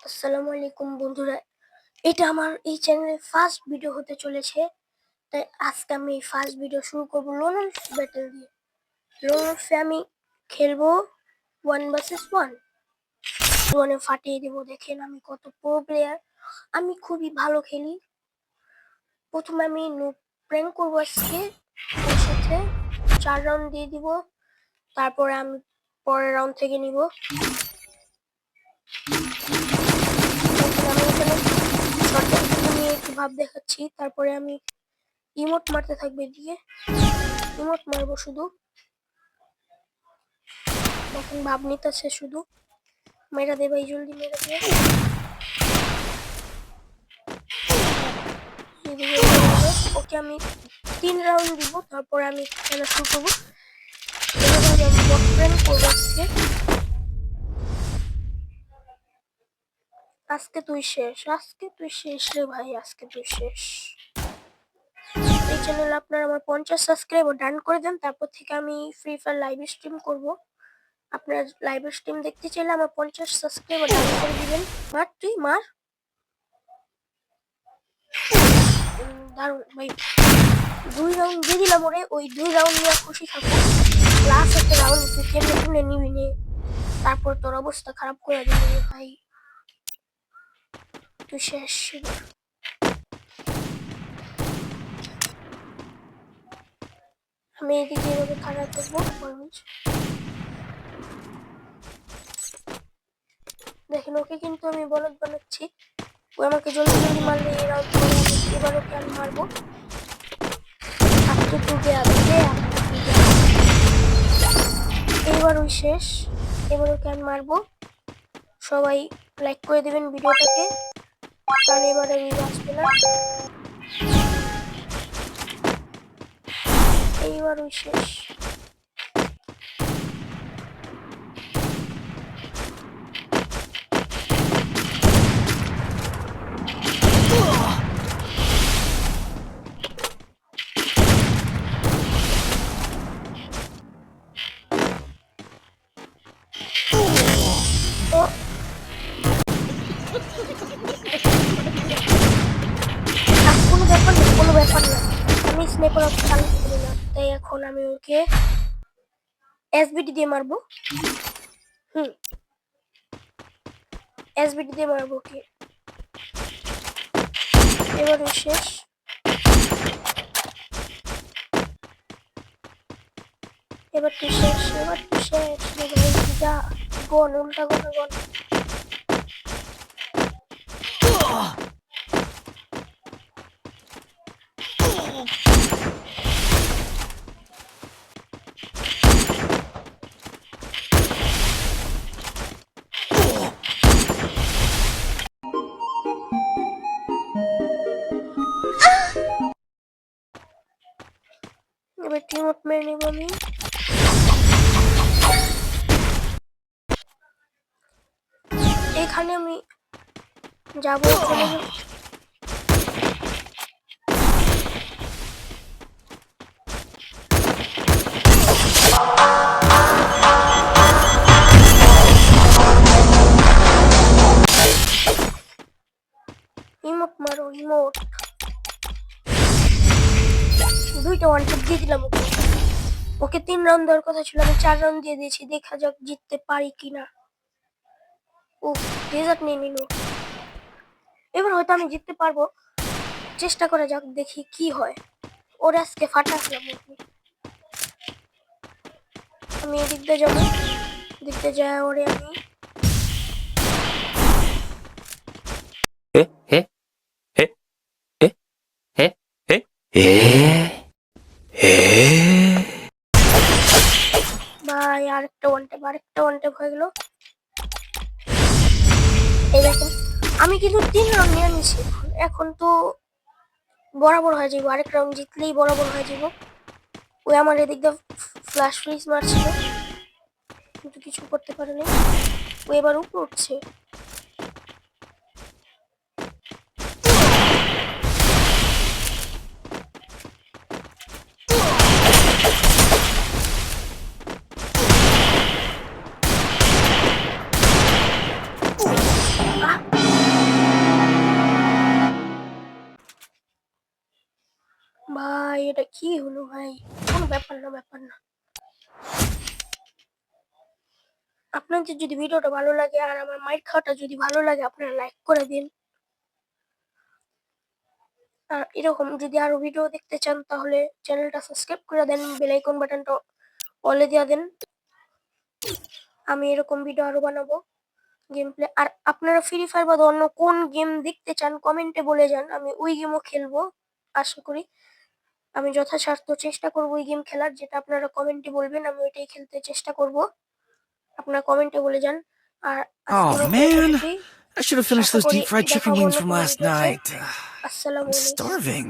আসসালামু আলাইকুম বন্ধুরা, এটা আমার এই চ্যানেলে ফার্স্ট ভিডিও হতে চলেছে। তাই আজকে আমি ফার্স্ট ভিডিও শুরু করবো লোন ব্যাটেল দিয়ে। লোন আমি খেলবো 1 vs 1 ওয়ানে ফাটিয়ে দেবো। দেখেন আমি কত প্রো প্লেয়ার, আমি খুবই ভালো খেলি। প্রথমে আমি প্র্যাঙ্ক করবো আজকে, ওর সাথে 4 রাউন্ড দিয়ে দিব, তারপরে আমি পরের রাউন্ড থেকে নিব। আমি এখানে নিয়ে একটু ভাব দেখাচ্ছি, তারপরে আমি ইমোট মারতে থাকবে দিয়ে ইমোট মারবো শুধু। এখন ভাব নিতেছে শুধু, মেরা দে ভাই, জলদি মেরা দে। ওকে আমি 3 রাউন্ড দিব, তারপরে আমি খেলা শুরু করবো। আমি বট প্র্যাঙ্ক করবো আজকে তুই শেষ রে ভাই, আজকে তুই শেষ। এই চ্যানেলে আপনারা আমার 50 সাবস্ক্রাইবার ডান করে দেন, তারপর থেকে আমি ফ্রি ফায়ার লাইভ স্ট্রিম করব। আপনারা লাইভ স্ট্রিম দেখতে চাইলে আমার 50 সাবস্ক্রাইবার ডান করে দিবেন। মার তুই মার, দারুণ ভাই। 2 রাউন্ড দিয়ে দিলাম ওরে, ওই 2 রাউন্ড নিয়ে খুশি থাকো। লাস্ট একটা রাউন্ড তুই কেমনে তুলে নিবি নে, তারপর তোর অবস্থা খারাপ করে দিবি ভাই, তুই শেষ। আমি এদিকে এভাবে খাড়া থাকবো। দেখেন ওকে কিন্তু আমি বলদ বানাচ্ছি, ও আমাকে জলদি জলদি মারলে এই রাউন্ড এবার ওকে আমি মারবো। এইবার ওই শেষ, এবার ওকে আমি মারবো। সবাই লাইক করে দিবেন ভিডিওটাকে, কারণ এবারে ভিডিও আসবে না। এইবার ওই শেষ। কোনো ব্যাপার না, আমি স্নাইপার চালাতে পারি না, তাই এখন আমি ওকে এসবিডি দিয়ে মারবো। এসবিডি দিয়ে মারবো ওকে। এবার শেষ। এবার তুই শেষ, যা গন, উল্টা গন। এবার টিমওয়ার্ক মেরে নেব আমি। এখানে আমি যাবো, ইমোট মারো, ইমোট। 2টা ওয়ান ট্যাপ দিয়ে দিলাম ওকে। ওকে 3 রাউন্ড দেওয়ার কথা ছিল, আমি 4 রাউন্ড দিয়ে দিয়েছি। দেখা যাক জিততে পারি কিনা। ও ডেজার্ট নিয়ে নিল, এবার হয়তো আমি জিততে পারবো। চেষ্টা করা যাক, দেখি কি হয়। ওরা আজকে ফাটালাম ওকে। আমি এদিক দিয়ে যাবো, দেখতে যায় ওরে আমি। ভাই আরেকটা ওয়ান ট্যাপ হয়ে গেল। এই দেখেন আমি কিন্তু 3 রাউন্ড নিয়ে নিছি, এখন তো বরাবর হয়ে যাবো। আরেক রাউন্ড জিতলেই বরাবর হয়ে যাবো। ওই আমার এদিক দিয়ে ফ্ল্যাশ ফ্রিজ মারছিল, কিন্তু কিছু করতে পারেনি। ও এবার উপরে উঠছে। এটা কি হলো ভাই? কোনো ব্যাপার না। আপনাদের যদি ভিডিওটা ভালো লাগে আর আমার মাইর খাওয়াটা যদি ভালো লাগে আপনারা লাইক করে দিন। আর এরকম যদি আরো ভিডিও দেখতে চান তাহলে চ্যানেলটা সাবস্ক্রাইব করে দেন, বেল আইকন বাটনটা অলে দিয়ে দেন। আমি এরকম ভিডিও আরো বানাবো গেম প্লে। আর আপনারা ফ্রি ফায়ার বাদে অন্য কোন গেম দেখতে চান কমেন্টে বলে যান, আমি ওই গেমও খেলবো। আশা করি আমি যথাসাধ্য চেষ্টা করবো ওই গেম খেলার, যেটা আপনারা কমেন্টে বলবেন আমি ওইটাই খেলতে চেষ্টা করব। আপনারা কমেন্টে বলে যান। আর আজকের Oh মতো man, এতটুকুই। I should have finished Asha those করি deep fried দেখা chicken হবে wings অন্য from কোনো last ভিডিওতে। night. আসসালামু I'm আলাইকুম। starving.